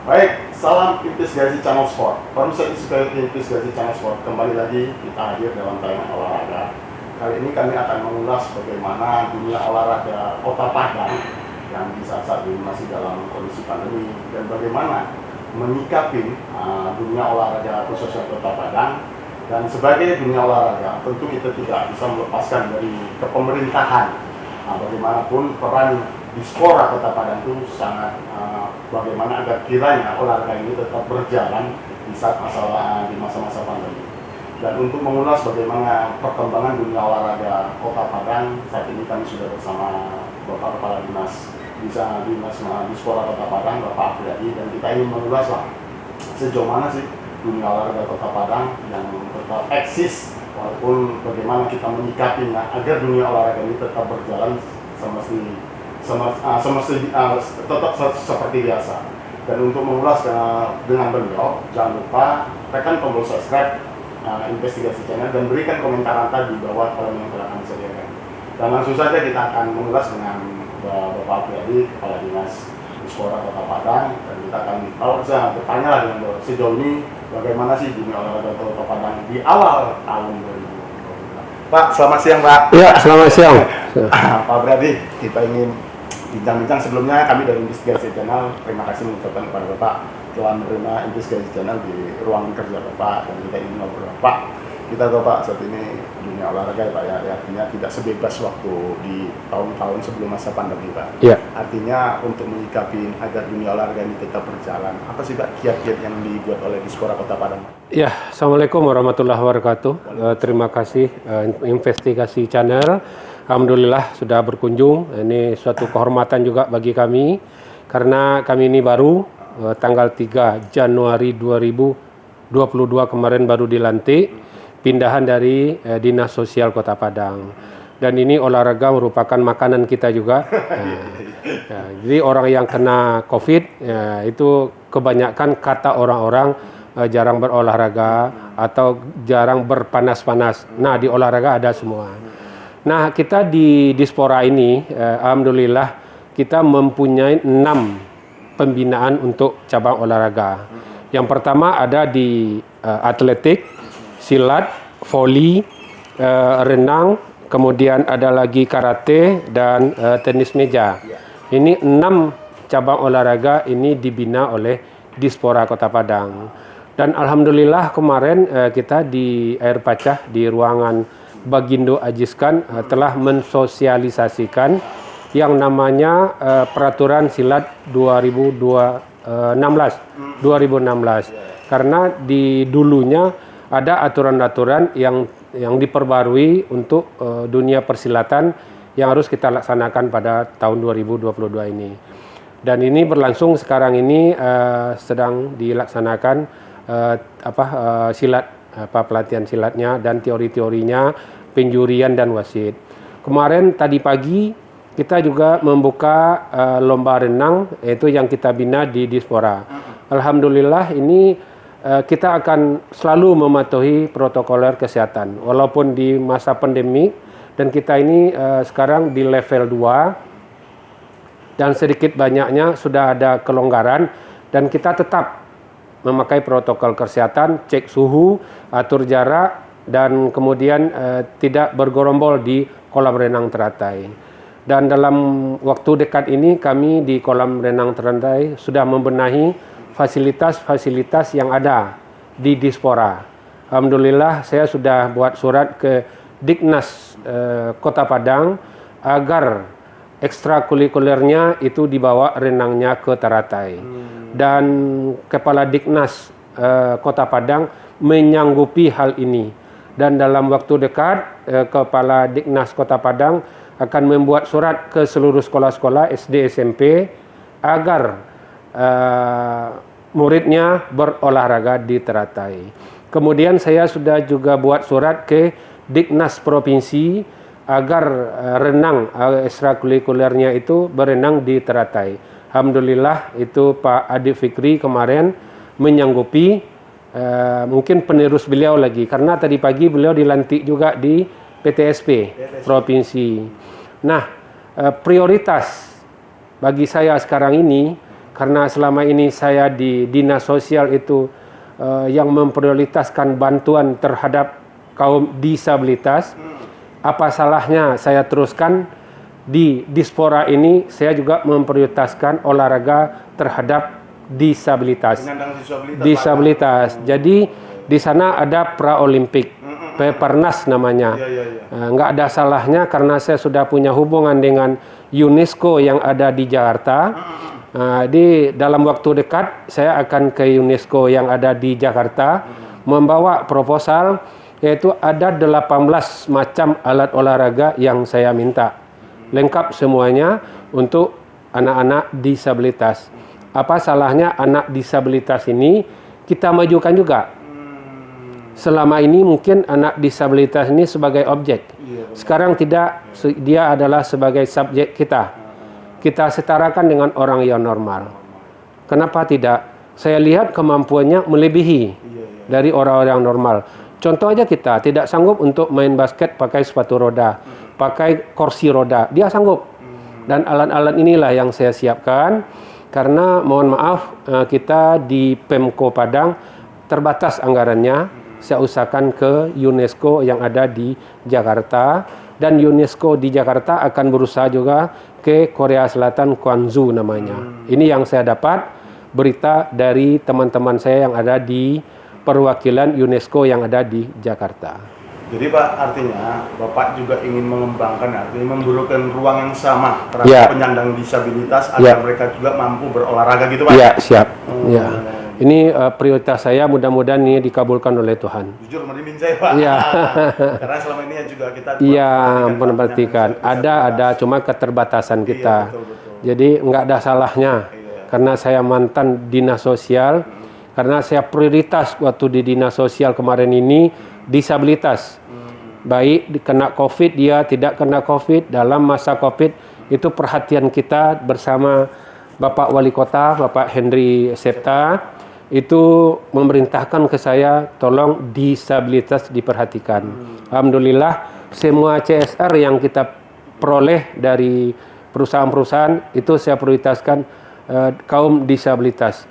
Baik, salam investigasi Channel Sport. Baru saja investigasi Channel Sport kembali lagi kita hadir dalam tayangan olahraga. Kali ini kami akan mengulas bagaimana dunia olahraga Kota Padang yang di saat ini masih dalam kondisi pandemi dan bagaimana menyikapi dunia olahraga khususnya Kota Padang. Dan sebagai dunia olahraga tentu kita tidak bisa melepaskan dari kepemerintahan. Bagaimanapun peran Dispora Kota Padang itu sangat bagaimana agar kiranya olahraga ini tetap berjalan di saat di masa-masa pandemi. Dan untuk mengulas bagaimana perkembangan dunia olahraga Kota Padang, saat ini kami sudah bersama Bapak Kepala Dinas Dispora Kota Padang, Bapak Afriyadi, dan kita ingin mengulaslah sejauh mana sih dunia olahraga Kota Padang yang tetap eksis, walaupun bagaimana kita menyikapinya agar dunia olahraga ini tetap berjalan tetap seperti biasa. Dan untuk mengulas dengan beliau, jangan lupa tekan tombol subscribe investigasi channel dan berikan komentaran tadi di bawah kolom yang telah kami sediakan. Dan langsung saja kita akan mengulas dengan Bapak Afriyadi, Kepala Dinas Dispora Kota Padang, dan kita akan bertanya lah dengan sejauh ini bagaimana sih dunia olahraga Kota Padang di awal tahun 2020. Pak, selamat siang Pak. Ya, selamat siang. Pak Afriyadi, kita ingin bincang-bincang. Sebelumnya kami dari Investigasi Channel terima kasih mengucapkan kepada Bapak telah menerima Investigasi Channel di ruang kerja Bapak, dan kita ingin ngobrol Pak. Kita tahu Pak, saat ini dunia olahraga ya Pak ya, artinya tidak sebebas waktu di tahun-tahun sebelum masa pandemi Pak. Ya. Artinya untuk menyikapi agar dunia olahraga ini tetap berjalan, apa sih Pak kiat-kiat yang dibuat oleh Dispora Kota Padang? Ya, Assalamualaikum warahmatullahi wabarakatuh. Terima kasih Investigasi Channel. Alhamdulillah sudah berkunjung. Ini suatu kehormatan juga bagi kami karena kami ini baru tanggal 3 Januari 2022 kemarin baru dilantik, pindahan dari Dinas Sosial Kota Padang. Dan ini olahraga merupakan makanan kita juga. Jadi orang yang kena COVID itu kebanyakan kata orang-orang jarang berolahraga atau jarang berpanas-panas. Nah, di olahraga ada semua. Nah, kita di Dispora ini, alhamdulillah kita mempunyai 6 pembinaan untuk cabang olahraga. Yang pertama ada di atletik, silat, voli, renang, kemudian ada lagi karate dan tenis meja. Ini 6 cabang olahraga ini dibina oleh Dispora Kota Padang. Dan alhamdulillah kemarin kita di Air Pacah di ruangan Bagindo Ajiskan telah mensosialisasikan yang namanya peraturan silat 2016. Karena di dulunya ada aturan-aturan yang diperbarui untuk dunia persilatan yang harus kita laksanakan pada tahun 2022 ini. Dan ini berlangsung sekarang ini sedang dilaksanakan silat, pelatihan silatnya dan teori-teorinya, penjurian dan wasit. Kemarin tadi pagi kita juga membuka lomba renang, yaitu yang kita bina di Dispora. Alhamdulillah ini kita akan selalu mematuhi protokoler kesehatan walaupun di masa pandemi, dan kita ini sekarang di level 2 dan sedikit banyaknya sudah ada kelonggaran, dan kita tetap memakai protokol kesehatan, cek suhu, atur jarak, dan kemudian tidak bergerombol di kolam renang teratai. Dan dalam waktu dekat ini kami di kolam renang teratai sudah membenahi fasilitas-fasilitas yang ada di Dispora. Alhamdulillah saya sudah buat surat ke Diknas Kota Padang agar ekstrakurikulernya itu dibawa renangnya ke teratai. Dan Kepala Diknas Kota Padang menyanggupi hal ini. Dan dalam waktu dekat Kepala Diknas Kota Padang akan membuat surat ke seluruh sekolah-sekolah SD SMP agar muridnya berolahraga di teratai. Kemudian saya sudah juga buat surat ke Diknas Provinsi agar renang ekstrakurikulernya itu berenang di teratai. Alhamdulillah itu Pak Adi Fikri kemarin menyanggupi, mungkin penerus beliau lagi, karena tadi pagi beliau dilantik juga di PTSP Provinsi. Nah, prioritas bagi saya sekarang ini karena selama ini saya di dinas sosial itu yang memprioritaskan bantuan terhadap kaum disabilitas. Apa salahnya saya teruskan di Dispora ini, saya juga memprioritaskan olahraga terhadap disabilitas. Disabilitas. Jadi di sana ada Praolimpik, Peparnas namanya. Nggak ada salahnya karena saya sudah punya hubungan dengan UNESCO yang ada di Jakarta. Di dalam waktu dekat saya akan ke UNESCO yang ada di Jakarta membawa proposal, yaitu ada 18 macam alat olahraga yang saya minta. Lengkap semuanya untuk anak-anak disabilitas. Apa salahnya anak disabilitas ini kita majukan juga? Selama ini mungkin anak disabilitas ini sebagai objek. Sekarang tidak, dia adalah sebagai subjek kita. Kita setarakan dengan orang yang normal. Kenapa tidak? Saya lihat kemampuannya melebihi dari orang-orang normal. Contoh aja, kita tidak sanggup untuk main basket pakai sepatu roda, pakai kursi roda. Dia sanggup. Dan alat-alat inilah yang saya siapkan. Karena mohon maaf, kita di Pemko Padang terbatas anggarannya. Saya usahakan ke UNESCO yang ada di Jakarta. Dan UNESCO di Jakarta akan berusaha juga ke Korea Selatan, Gwangju namanya. Ini yang saya dapat berita dari teman-teman saya yang ada di perwakilan UNESCO yang ada di Jakarta. Jadi Pak, artinya Bapak juga ingin mengembangkan, artinya memberikan ruang yang sama terhadap penyandang disabilitas agar mereka juga mampu berolahraga gitu Pak? Iya, siap. Ya. Ini prioritas saya, mudah-mudahan ini dikabulkan oleh Tuhan. Jujur merinding saya Pak. Iya. Karena selama ini juga kita memperhatikan. Ada cuma keterbatasan kita. Betul. Jadi nggak ada salahnya. Karena saya mantan dinas sosial, karena saya prioritas waktu di dinas sosial kemarin ini disabilitas. Baik kena COVID, dia tidak kena COVID. Dalam masa COVID itu perhatian kita bersama Bapak Wali Kota, Bapak Henry Septa, itu memerintahkan ke saya, tolong disabilitas diperhatikan. Alhamdulillah, semua CSR yang kita peroleh dari perusahaan-perusahaan itu saya prioritaskan kaum disabilitas.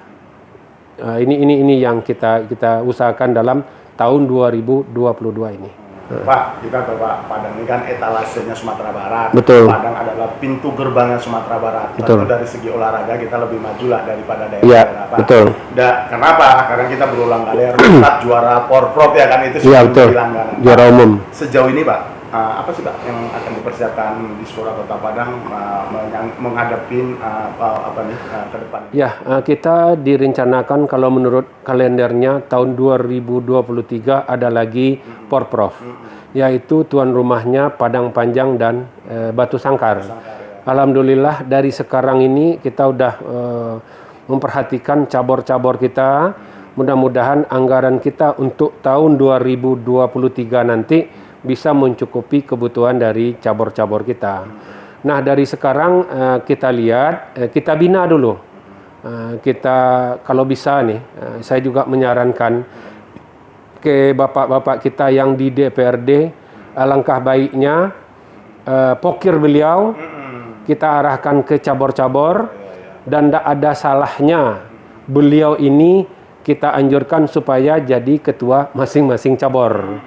Ini yang kita usahakan dalam tahun 2022 ini. Pak, kita ke Pak, Padang ini kan etalasenya Sumatera Barat. Betul. Padang adalah pintu gerbangnya Sumatera Barat. Betul. Tentu dari segi olahraga kita lebih maju lah daripada daerah-daerah Pak. Betul. Kenapa? Karena kita berulang kali harus tetap juara Porprov ya kan, itu sudah menjadi langganan. Juara umum. Sejauh ini Pak, apa sih Pak yang akan dipersiapkan di Dispora Kota Padang menghadapi ke depan? Ya, kita direncanakan kalau menurut kalendernya tahun 2023 ada lagi Porprov, yaitu tuan rumahnya Padang Panjang dan Batu Sangkar. Alhamdulillah dari sekarang ini kita udah memperhatikan cabur-cabur kita. Mudah-mudahan anggaran kita untuk tahun 2023 nanti bisa mencukupi kebutuhan dari cabur-cabur kita. Nah, dari sekarang kita lihat, kita bina dulu. Kita kalau bisa nih, saya juga menyarankan ke bapak-bapak kita yang di DPRD, alangkah baiknya pokir beliau kita arahkan ke cabur-cabur, dan tidak ada salahnya beliau ini kita anjurkan supaya jadi ketua masing-masing cabur.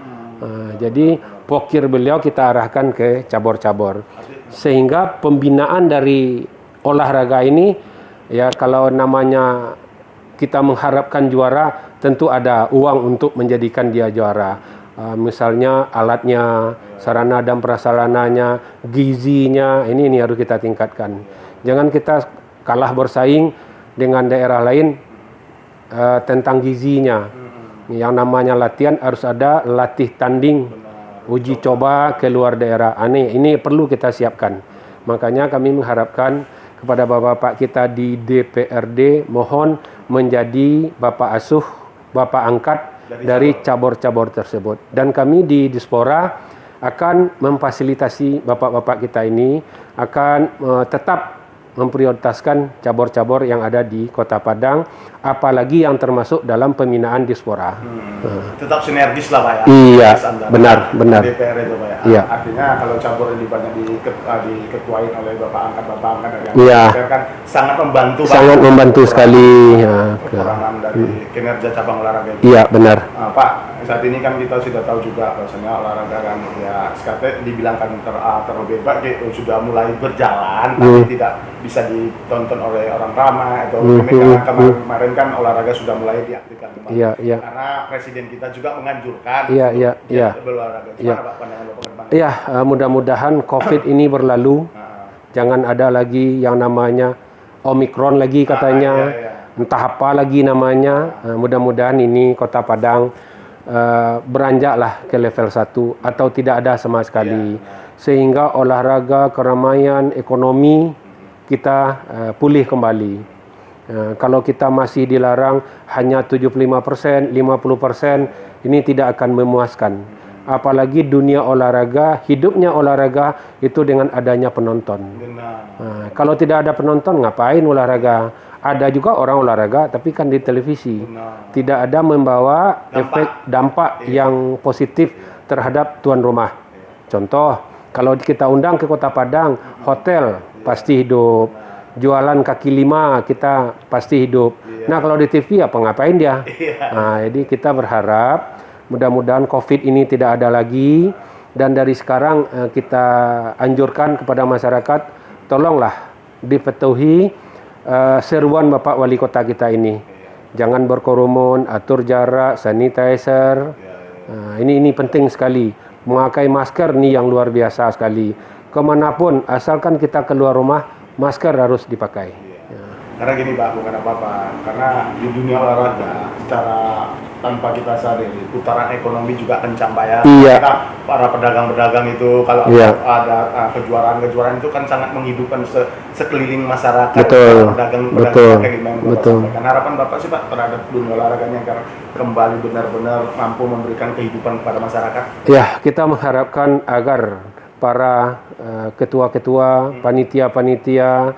Jadi pokir beliau kita arahkan ke cabur-cabur, sehingga pembinaan dari olahraga ini, ya kalau namanya kita mengharapkan juara, tentu ada uang untuk menjadikan dia juara. Misalnya alatnya, sarana dan prasarananya, gizinya, ini harus kita tingkatkan. Jangan kita kalah bersaing dengan daerah lain tentang gizinya. Yang namanya latihan harus ada latih tanding, uji coba ke luar daerah. Ini perlu kita siapkan. Makanya kami mengharapkan kepada bapak-bapak kita di DPRD, mohon menjadi bapak asuh, bapak angkat dari cabur-cabur tersebut. Dan kami di Dispora akan memfasilitasi bapak-bapak kita ini, akan tetap memprioritaskan cabur-cabur yang ada di Kota Padang, apalagi yang termasuk dalam pembinaan diaspora. Tetap sinergis lah Pak ya. Iya, Antara benar. DPR itu Pak ya. Iya. Artinya kalau cabur ini banyak diketuain oleh Bapak angkat yang Iya. DPR kan sangat membantu Pak. Sangat membantu sekali. Ya, Kekurangan dari kinerja cabang olahraga itu. iya, benar. Pak, saat ini kan kita sudah tahu juga bahwasanya olahraga kan ya SKT dibilangkan terlalu bebas sudah mulai berjalan tapi tidak bisa ditonton oleh orang ramai atau karena kemarin kan olahraga sudah mulai diaktifkan kembali. Iya. Karena presiden kita juga menganjurkan Iya. berolahraga. Iya. Gimana Pak pandangan Bapak ke depan? Ya, mudah-mudahan COVID ini berlalu. Jangan ada lagi yang namanya Omikron lagi katanya. Iya. Entah apa lagi namanya. Mudah-mudahan ini Kota Padang beranjaklah ke level 1 atau tidak ada sama sekali. Sehingga olahraga, keramaian, ekonomi kita pulih kembali. Kalau kita masih dilarang hanya 75%, 50%, ini tidak akan memuaskan. Apalagi dunia olahraga, hidupnya olahraga itu dengan adanya penonton. Kalau tidak ada penonton, ngapain olahraga? Ada juga orang olahraga, tapi kan di televisi. Tidak ada membawa dampak yang positif terhadap tuan rumah. Contoh, kalau kita undang ke Kota Padang, hotel pasti hidup. Jualan kaki lima kita pasti hidup. Nah, kalau di TV apa ngapain dia? Nah, jadi kita berharap mudah-mudahan COVID ini tidak ada lagi, dan dari sekarang kita anjurkan kepada masyarakat, tolonglah dipatuhi seruan Bapak Wali Kota kita ini. Jangan berkerumun, atur jarak, sanitizer. Ini penting sekali. Memakai masker nih yang luar biasa sekali. Kemanapun, asalkan kita keluar rumah, masker harus dipakai. Karena gini Pak, bukan apa-apa. Karena di dunia olahraga, secara tanpa kita sadari, putaran ekonomi juga kencang Pak ya. Kita para pedagang-pedagang itu kalau ada kejuaraan-kejuaraan itu kan sangat menghidupkan sekeliling masyarakat. Pedagang-pedagang Betul. Harapan Bapak sih Pak terhadap dunia olahraganya agar kembali benar-benar mampu memberikan kehidupan kepada masyarakat. Ya, kita mengharapkan agar para ketua-ketua, panitia-panitia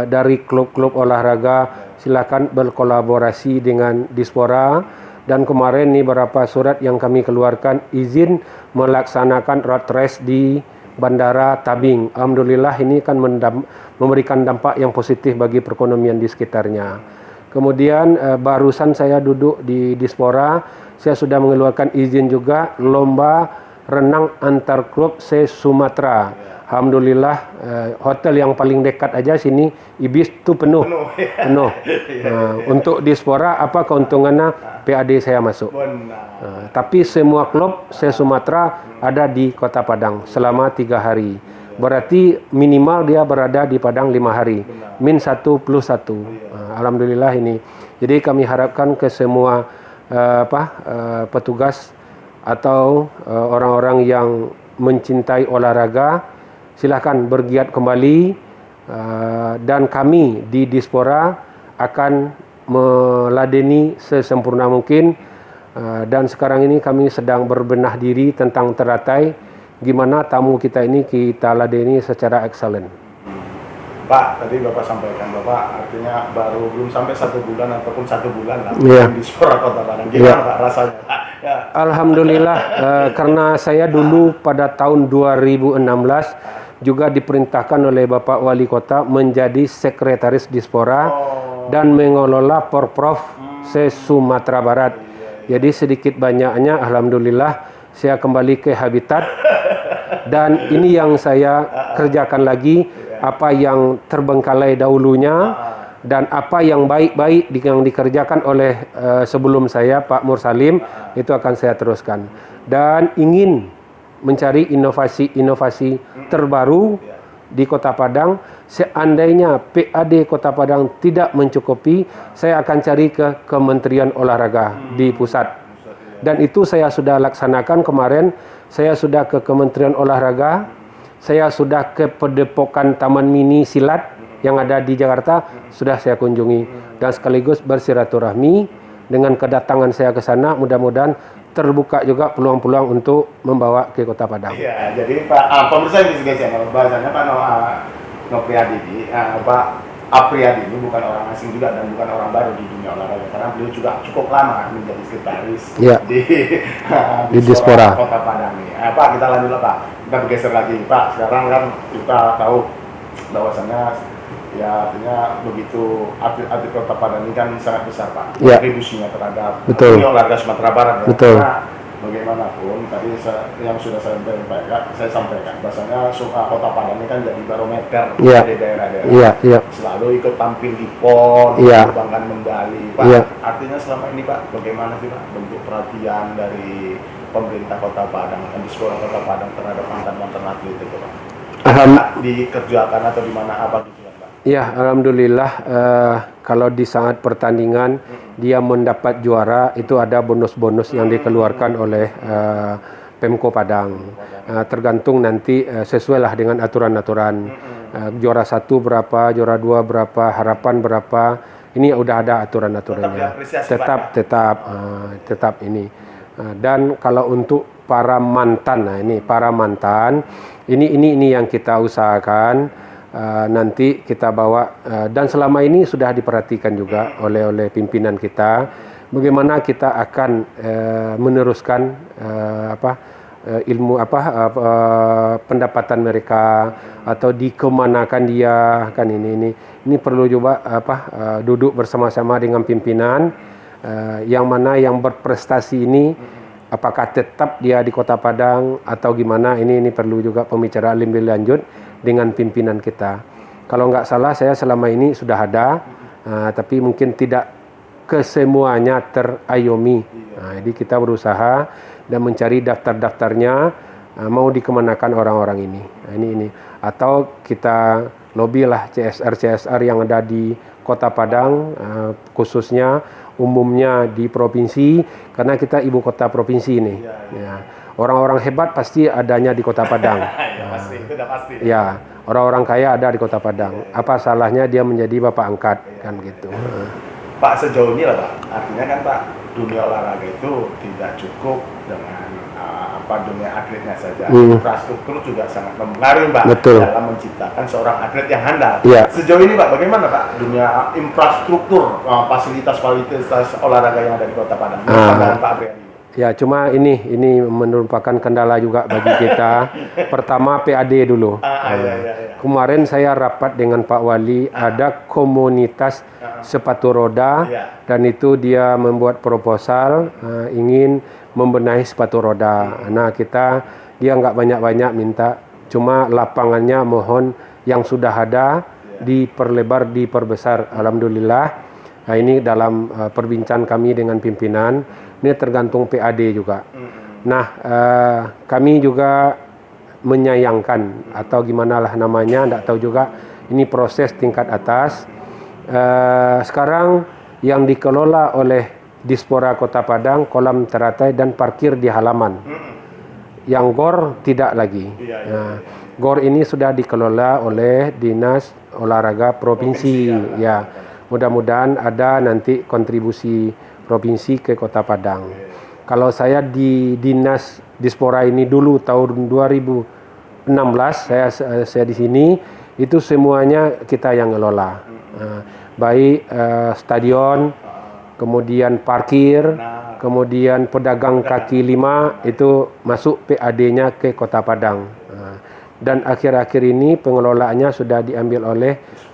dari klub-klub olahraga silakan berkolaborasi dengan Diaspora. Dan kemarin nih beberapa surat yang kami keluarkan izin melaksanakan road race di Bandara Tabing. Alhamdulillah ini kan memberikan dampak yang positif bagi perekonomian di sekitarnya. Kemudian barusan saya duduk di Diaspora, saya sudah mengeluarkan izin juga lomba renang antar klub se-Sumatera. Alhamdulillah hotel yang paling dekat aja sini Ibis itu penuh. Untuk Diaspora apa keuntungannya? PAD saya masuk. Tapi semua klub se-Sumatera ada di Kota Padang selama 3 hari. Berarti minimal dia berada di Padang 5 hari. Min 1 plus 1. Alhamdulillah ini. Jadi kami harapkan ke semua petugas atau orang-orang yang mencintai olahraga, silakan bergiat kembali, dan kami di Diaspora akan meladeni sesempurna mungkin. Dan sekarang ini kami sedang berbenah diri tentang teratai gimana tamu kita ini kita ladeni secara excellent. Pak, tadi Bapak sampaikan, Bapak artinya belum sampai 1 bulan ataupun 1 bulan lah di Diaspora Kota Padang. Gimana Pak rasanya? Alhamdulillah, karena saya dulu pada tahun 2016 juga diperintahkan oleh Bapak Wali Kota menjadi sekretaris Diaspora dan mengelola Porprov se-Sumatera Barat. Jadi sedikit banyaknya alhamdulillah saya kembali ke habitat, dan ini yang saya kerjakan lagi, apa yang terbengkalai dahulunya dan apa yang baik-baik yang dikerjakan oleh sebelum saya Pak Mursalim itu akan saya teruskan, dan ingin mencari inovasi-inovasi terbaru di Kota Padang. Seandainya PAD Kota Padang tidak mencukupi, saya akan cari ke Kementerian Olahraga di pusat. Dan itu saya sudah laksanakan kemarin. Saya sudah ke Kementerian Olahraga, saya sudah ke Padepokan Taman Mini Silat yang ada di Jakarta, sudah saya kunjungi. Dan sekaligus bersilaturahmi dengan kedatangan saya ke sana, mudah-mudahan terbuka juga peluang-peluang untuk membawa ke Kota Padang. Iya, jadi Pak, pemirsa ini guys ya, bahasanya Pak Nopriadi ini, Pak Apriyadi ini bukan orang asing juga dan bukan orang baru di dunia olahraga karena beliau juga cukup lama menjadi sekretaris di Dispora Kota Padang ini. Pak, kita lanjut lah Pak. Kita bergeser lagi Pak. Sekarang kan kita tahu bahwasannya ya artinya begitu atlet Kota Padang ini kan sangat besar Pak. Kontribusinya terhadap dunia olahraga Sumatera Barat. Ya. Betul. Karena bagaimanapun tadi yang sudah saya sampaikan bahasanya Kota Padang ini kan jadi barometer dari daerah-daerah. Selalu ikut tampil di PON, menyumbangkan medali Pak. Artinya selama ini Pak bagaimana sih Pak bentuk perhatian dari pemerintah Kota Padang dan di sekolah Kota Padang terhadap mantan atlet itu Pak? Dikerjakan atau di mana apa gitu Pak? Ya, alhamdulillah kalau di saat pertandingan dia mendapat juara itu ada bonus-bonus yang dikeluarkan oleh Pemko Padang. Tergantung nanti sesuai lah dengan aturan-aturan. Juara 1 berapa, juara 2 berapa, harapan berapa. Ini udah ada aturan-aturannya. Tetap ini. Dan kalau untuk para mantan, ini yang kita usahakan. Nanti kita bawa dan selama ini sudah diperhatikan juga oleh pimpinan kita bagaimana kita akan meneruskan ilmu pendapatan mereka atau dikemanakan dia kan ini perlu juga duduk bersama-sama dengan pimpinan yang mana yang berprestasi ini apakah tetap dia di Kota Padang atau gimana ini perlu juga pembicaraan lebih lanjut dengan pimpinan kita. Kalau nggak salah saya selama ini sudah ada, tapi mungkin tidak kesemuanya terayomi. Jadi kita berusaha dan mencari daftar-daftarnya mau dikemanakan orang-orang ini. Ini atau kita lobby lah CSR yang ada di Kota Padang, khususnya umumnya di provinsi karena kita ibu kota provinsi ini. Orang-orang hebat pasti adanya di Kota Padang. Itu udah pasti. Ya, orang-orang kaya ada di Kota Padang. Apa salahnya dia menjadi bapak angkat kan gitu. Pak sejauh ini lah Pak, artinya kan Pak dunia olahraga itu tidak cukup dengan dunia atletnya saja. Infrastruktur juga sangat mempengaruhi Pak dalam menciptakan seorang atlet yang handal. Sejauh ini Pak, bagaimana Pak dunia infrastruktur, fasilitas olahraga yang ada di Kota Padang? Pak Apriyadi. Ya, cuma ini merupakan kendala juga bagi kita. Pertama PAD dulu. Kemarin saya rapat dengan Pak Wali, ada komunitas sepatu roda dan itu dia membuat proposal ingin membenahi sepatu roda. Nah, dia nggak banyak-banyak minta, cuma lapangannya mohon yang sudah ada diperlebar, diperbesar. Alhamdulillah. Nah, ini dalam perbincangan kami dengan pimpinan. Ini tergantung PAD juga. Nah, kami juga menyayangkan atau gimana lah namanya, tidak tahu juga. Ini proses tingkat atas. Sekarang yang dikelola oleh Dispora Kota Padang, kolam teratai dan parkir di halaman. Yang GOR tidak lagi. GOR ini sudah dikelola oleh Dinas Olahraga Provinsi. Ya, mudah-mudahan ada nanti kontribusi provinsi ke Kota Padang. Kalau saya di Dinas Dispora ini dulu tahun 2016 saya di sini itu semuanya kita yang ngelola. Baik stadion, kemudian parkir, kemudian pedagang kaki lima itu masuk PAD-nya ke Kota Padang. Dan akhir-akhir ini pengelolaannya sudah diambil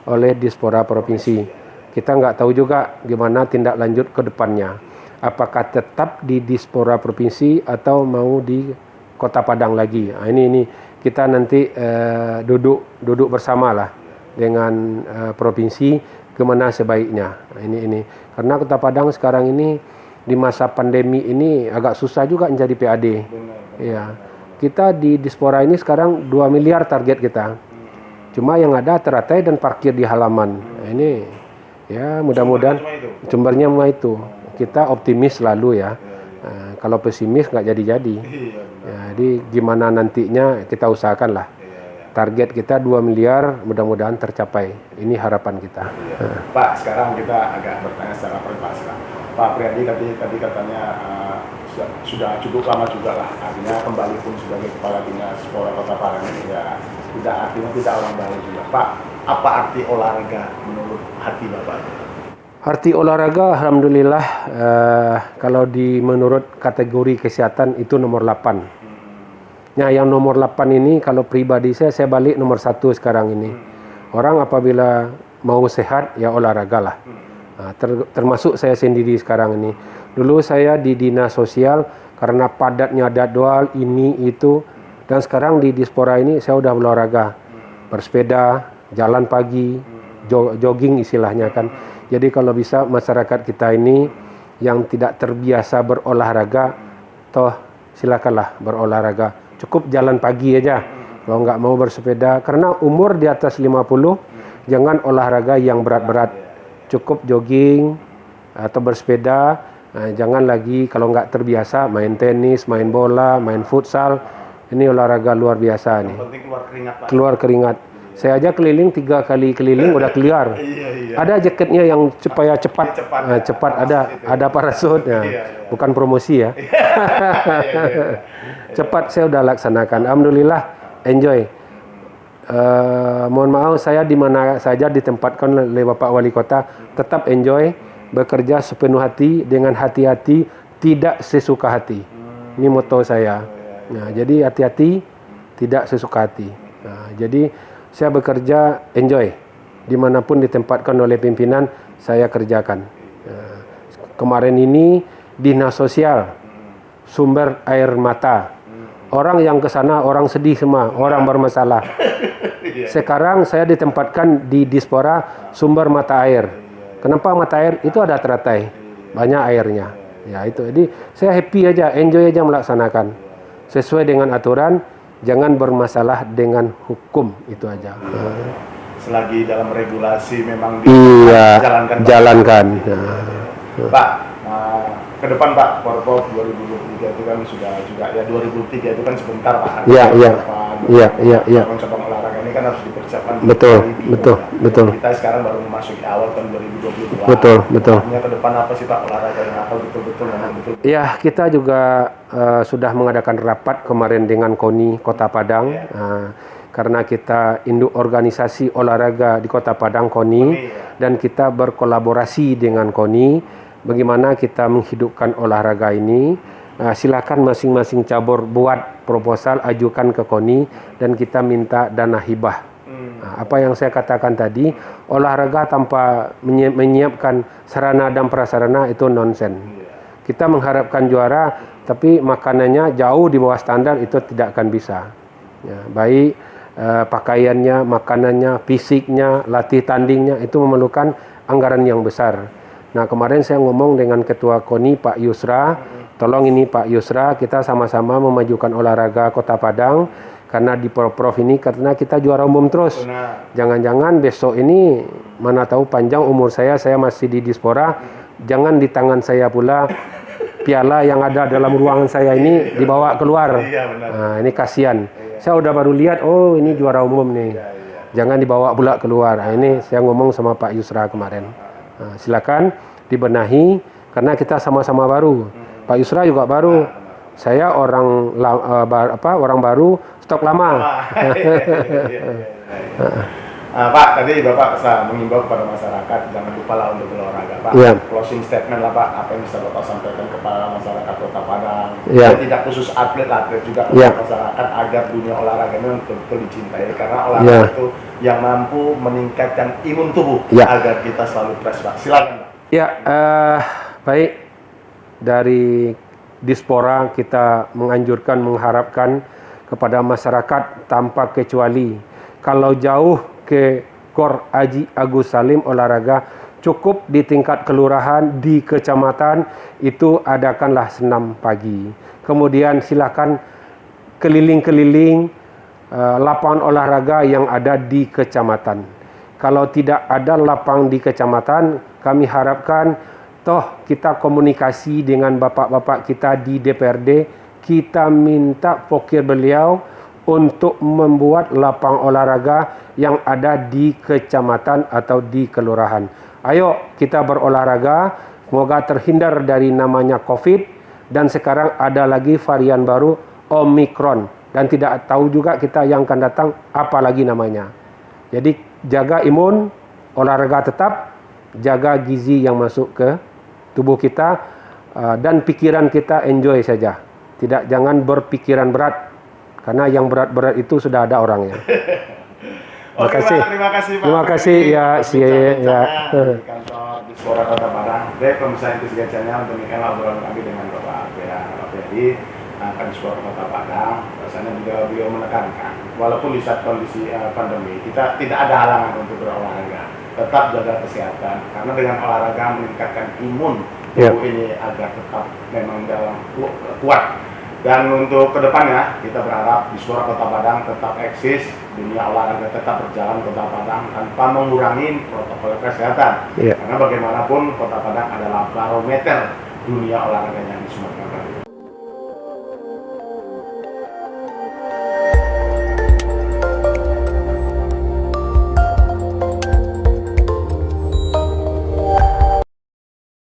oleh Dispora Provinsi. Kita nggak tahu juga gimana tindak lanjut ke depannya. Apakah tetap di Dispora Provinsi atau mau di Kota Padang lagi. Nah, ini kita nanti duduk bersama lah dengan provinsi kemana sebaiknya. Nah, ini karena Kota Padang sekarang ini di masa pandemi ini agak susah juga menjadi PAD. Ya, kita di Dispora ini sekarang 2 miliar target kita. Cuma yang ada teratai dan parkir di halaman. Nah, ini ya mudah-mudahan sumbernya itu. Kita optimis selalu ya. Kalau pesimis nggak jadi-jadi. Jadi gimana nantinya kita usahakan lah. Target kita 2 miliar mudah-mudahan tercapai. Ini harapan kita. Pak, sekarang kita agak bertanya secara privasi Pak. Pak Apriyadi tadi katanya sudah cukup lama juga lah. Artinya kembali pun sebagai kepala dinas Kota Padang ini ya artinya tidak orang baik juga. Pak, apa arti olahraga menurut hati Bapak? Arti olahraga, alhamdulillah, kalau menurut kategori kesehatan itu nomor 8. Nah, yang nomor 8 ini kalau pribadi saya balik nomor 1 sekarang ini. Orang apabila mau sehat, ya olahraga lah. Nah, termasuk saya sendiri sekarang ini. Dulu saya di dinas sosial, karena padatnya jadwal ini itu, dan sekarang di Dispora ini saya udah olahraga. Bersepeda, jalan pagi, jogging istilahnya kan. Jadi kalau bisa masyarakat kita ini yang tidak terbiasa berolahraga, toh silakanlah berolahraga. Cukup jalan pagi aja. Kalau nggak mau bersepeda, karena umur di atas 50, jangan olahraga yang berat-berat. Cukup jogging atau bersepeda. Nah, jangan lagi kalau nggak terbiasa main tenis, main bola, main futsal. Ini olahraga luar biasa nih. Yang penting keluar keringat, Pak. Keluar keringat. Saya aja keliling 3 kali keliling udah keluar. Iya. Ada jaketnya yang supaya cepat, cepat ada parasut. Ya. Bukan promosi ya. Cepat saya udah laksanakan. Alhamdulillah, enjoy. Mohon maaf, saya di mana saja ditempatkan oleh Bapak Wali Kota, tetap enjoy, bekerja sepenuh hati, dengan hati-hati, tidak sesuka hati. Ini moto saya. Nah, jadi hati-hati, tidak sesuka hati. Nah, jadi saya bekerja enjoy, dimanapun ditempatkan oleh pimpinan, saya kerjakan. Nah, kemarin ini dinas sosial, sumber air mata. Orang yang ke sana orang sedih semua, orang bermasalah. Sekarang saya ditempatkan di Dispora sumber mata air. Kenapa mata air? Itu ada teratai, banyak airnya. Ya itu. Jadi saya happy aja, enjoy aja melaksanakan. Sesuai dengan aturan, jangan bermasalah dengan hukum, itu aja. Selagi dalam regulasi memang jalankan. Pak, ke depan Pak, Forkop 2023 itu kan sudah juga ya 2003 itu kan sebentar Pak. Iya. Cabang olahraga ini kan harus dipersiapkan. Betul. Kita sekarang baru memasuki awal tahun 2022. Betul. Artinya ke depan apa sih Pak olahraga yang apa betul-betul memang betul? Ya, kita juga sudah mengadakan rapat kemarin dengan KONI Kota Padang. Karena kita induk organisasi olahraga di Kota Padang, KONI, dan kita berkolaborasi dengan KONI. Bagaimana kita menghidupkan olahraga ini? Silakan masing-masing cabur buat proposal, ajukan ke KONI, dan kita minta dana hibah. Apa yang saya katakan tadi, olahraga tanpa menyiapkan sarana dan prasarana itu nonsen. Kita mengharapkan juara, tapi makanannya jauh di bawah standar, itu tidak akan bisa. Ya, baik pakaiannya, makanannya, fisiknya, latih tandingnya, itu memerlukan anggaran yang besar. Nah, kemarin saya ngomong dengan Ketua KONI Pak Yusra, tolong ini Pak Yusra, kita sama-sama memajukan olahraga Kota Padang, karena di Prof ini karena kita juara umum terus. Jangan-jangan besok ini, mana tahu panjang umur saya masih di Dispora, jangan di tangan saya pula piala yang ada dalam ruangan saya ini dibawa keluar. Nah, ini kasihan. Saya udah baru lihat, oh ini juara umum nih. Jangan dibawa pula keluar. Nah, ini saya ngomong sama Pak Yusra kemarin. Nah, silakan dibenahi karena kita sama-sama baru. Pak Yusra juga baru. Saya orang baru, stok lama. Pak, tadi Bapak mengimbau kepada masyarakat jangan lupa lah untuk berolahraga, Pak. Closing statement lah Pak, apa yang bisa Bapak sampaikan kepada masyarakat Kota Padang, dan tidak khusus atlet juga kepada masyarakat agar dunia olahraga ini betul-betul dicintai, karena olahraga itu yang mampu meningkatkan imun tubuh agar kita selalu fresh, Pak. Silakan, Pak. Baik, dari Dispora kita menganjurkan, mengharapkan kepada masyarakat tanpa kecuali, kalau jauh ke Gor Haji Agus Salim olahraga, cukup di tingkat kelurahan, di kecamatan, itu adakanlah senam pagi. Kemudian silakan keliling-keliling lapangan olahraga yang ada di kecamatan. Kalau tidak ada lapangan di kecamatan, kami harapkan toh kita komunikasi dengan bapak-bapak kita di DPRD, kita minta pokir beliau untuk membuat lapangan olahraga yang ada di kecamatan atau di kelurahan. Ayo kita berolahraga, semoga terhindar dari namanya COVID, dan sekarang ada lagi varian baru Omikron. dan tidak tahu juga kita yang akan datang apa lagi namanya. Jadi jaga imun, olahraga tetap, jaga gizi yang masuk ke tubuh kita, dan pikiran kita enjoy saja. Jangan berpikiran berat, karena yang berat-berat itu sudah ada orangnya. Oke, kasih. Pak, terima kasih Pak. Terima kasih ya, ya. Di kantor di Suara Kota Padang. Baik, pemirsa Investigasi Channel, demikianlah obrolan kami dengan Bapak Ferdi akan Suara Kota Padang. Rasanya juga beliau menekankan, walaupun di saat kondisi pandemi, kita tidak ada halangan untuk berolahraga. Tetap jaga kesehatan, karena dengan olahraga meningkatkan imun tubuh ini agar tetap memang dalam kuat. Dan untuk kedepannya kita berharap di Suara Kota Padang tetap eksis, dunia olahraga tetap berjalan Kota Padang tanpa mengurangi protokol kesehatan. Karena bagaimanapun Kota Padang adalah barometer dunia olahraganya di Sumatera Barat.